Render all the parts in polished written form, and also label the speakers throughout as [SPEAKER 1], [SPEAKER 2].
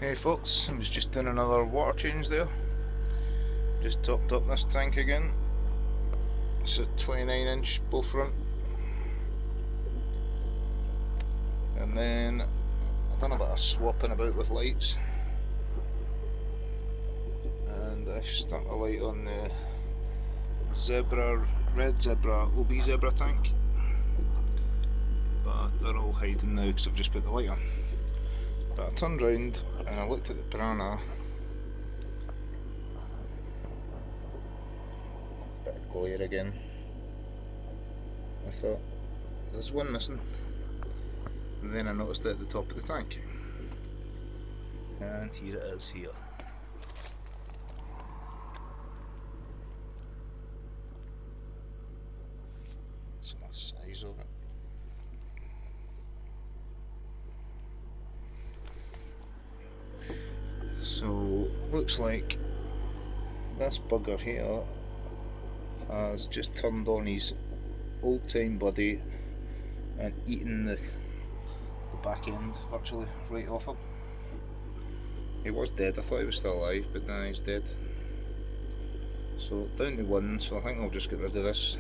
[SPEAKER 1] Hey folks, I was just doing another water change there. Just topped up this tank again. It's a 29-inch bow front. And then I've done a bit of swapping about with lights. And I've stuck a light on the red zebra, OB zebra tank. But they're all hiding now because I've just put the light on. But I turned round and I looked at the Piranha. Bit of glare again. I thought, there's one missing. And then I noticed it at the top of the tank. And here it is here. That's the size of it. So, looks like this bugger here has just turned on his old time buddy and eaten the back end virtually right off him. He was dead, I thought he was still alive, but now he's dead. So down to one, so I think I'll just get rid of this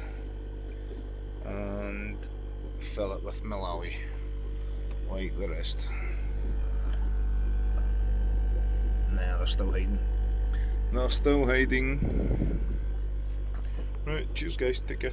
[SPEAKER 1] and fill it with Malawi like the rest. Nah, they're still hiding. They're still hiding. Right, cheers guys, take care.